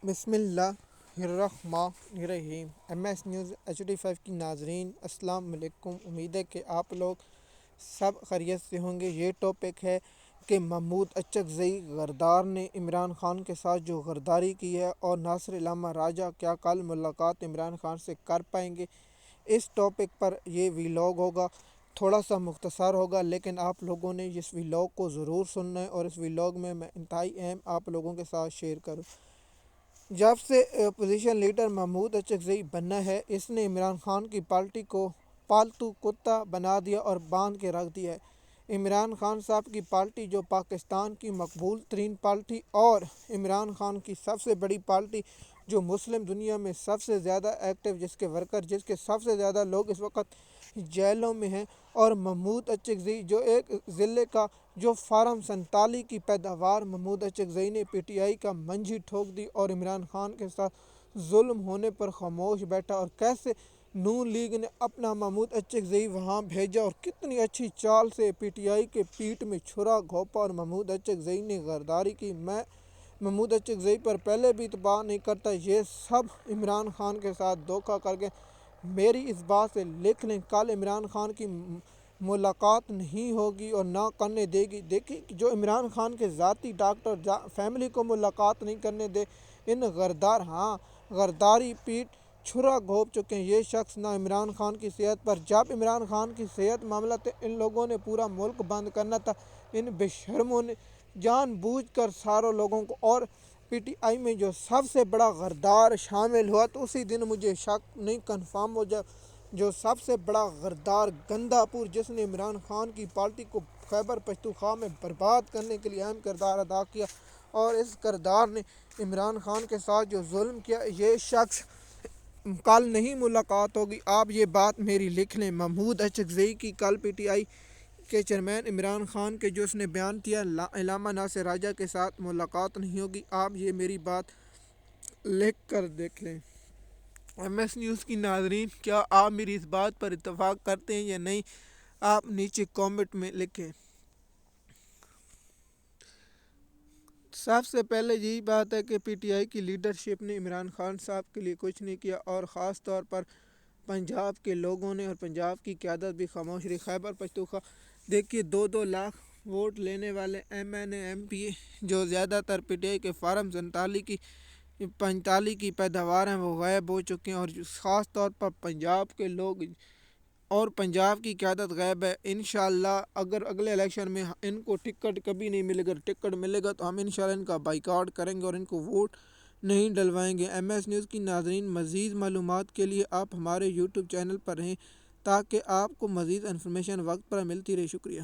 بسم اللہ الرحمن الرحیم۔ ایم ایس نیوز HD5 کی ناظرین السلام علیکم۔ امید ہے کہ آپ لوگ سب خیریت سے ہوں گے۔ یہ ٹاپک ہے کہ محمود اچکزئی غدار نے عمران خان کے ساتھ جو غداری کی ہے، اور ناصر علامہ راجہ کیا کل ملاقات عمران خان سے کر پائیں گے۔ اس ٹاپک پر یہ ویلاگ ہوگا، تھوڑا سا مختصر ہوگا، لیکن آپ لوگوں نے اس ویلاگ کو ضرور سننا ہے، اور اس ویلاگ میں انتہائی اہم آپ لوگوں کے ساتھ شیئر کروں۔ جب سے اپوزیشن لیڈر محمود اچکزئی بنا ہے، اس نے عمران خان کی پارٹی کو پالتو کتا بنا دیا اور باندھ کے رکھ دیا ہے۔ عمران خان صاحب کی پارٹی، جو پاکستان کی مقبول ترین پارٹی اور عمران خان کی سب سے بڑی پارٹی، جو مسلم دنیا میں سب سے زیادہ ایکٹیو، جس کے ورکر، جس کے سب سے زیادہ لوگ اس وقت جیلوں میں ہیں، اور محمود اچکزئی جو ایک ضلع کا جو فارم 47 کی پیداوار، محمود اچکزئی نے PTI کا منجھی ٹھوک دی اور عمران خان کے ساتھ ظلم ہونے پر خاموش بیٹھا، اور کیسے نون لیگ نے اپنا محمود اچکزئی وہاں بھیجا، اور کتنی اچھی چال سے PTI کے پیٹ میں چھرا گھونپا اور محمود اچکزئی نے غداری کی۔ میں محمود اچکزئی پر پہلے بھی اعتبار نہیں کرتا، یہ سب عمران خان کے ساتھ دھوکہ کر کے میری اس بات سے لکھ لیں، کل عمران خان کی ملاقات نہیں ہوگی اور نہ کرنے دے گی۔ دیکھیں جو عمران خان کے ذاتی ڈاکٹر فیملی کو ملاقات نہیں کرنے دے، ان غدار، غداری پیٹ چھرا گھونپ چکے ہیں۔ یہ شخص نہ عمران خان کی صحت پر، جب عمران خان کی صحت معاملہ تھے، ان لوگوں نے پورا ملک بند کرنا تھا، ان بے شرموں نے جان بوجھ کر ساروں لوگوں کو، اور PTI میں جو سب سے بڑا غدار شامل ہوا، تو اسی دن مجھے شک نہیں کنفرم ہو جائے، جو سب سے بڑا غدار گندا پور، جس نے عمران خان کی پارٹی کو خیبر پختونخوا میں برباد کرنے کے لیے اہم کردار ادا کیا، اور اس غدار نے عمران خان کے ساتھ جو ظلم کیا، یہ شخص کل نہیں ملاقات ہوگی۔ آپ یہ بات میری لکھ لیں، محمود اچکزئی کی کل PTI کے چیئرمین عمران خان کے جو اس نے بیان دیا، علامہ ناصر راجہ کے ساتھ ملاقات نہیں ہوگی۔ آپ یہ میری بات لکھ کر دیکھ لیں۔ MS نیوز کی ناظرین، کیا آپ میری اس بات پر اتفاق کرتے ہیں یا نہیں، آپ نیچے کامنٹ میں لکھیں۔ سب سے پہلے یہی بات ہے کہ PTI کی لیڈرشپ نے عمران خان صاحب کے لیے کچھ نہیں کیا، اور خاص طور پر پنجاب کے لوگوں نے اور پنجاب کی قیادت بھی خاموش رہی۔ خیبر پختونخوا دیکھیے، 2-2 لاکھ ووٹ لینے والے MNA MP جو زیادہ تر PTI کے فارم 45 کی پیداوار ہیں، وہ غائب ہو چکے ہیں، اور خاص طور پر پنجاب کے لوگ اور پنجاب کی قیادت غائب ہے۔ انشاءاللہ اگر اگلے الیکشن میں ان کو ٹکٹ کبھی نہیں ملے گا، ٹکٹ ملے گا تو ہم انشاءاللہ ان کا بائیکاٹ کریں گے اور ان کو ووٹ نہیں ڈلوائیں گے۔ MS نیوز کی ناظرین، مزید معلومات کے لیے آپ ہمارے YouTube چینل پر رہیں، تاکہ آپ کو مزید انفارمیشن وقت پر ملتی رہے۔ شکریہ۔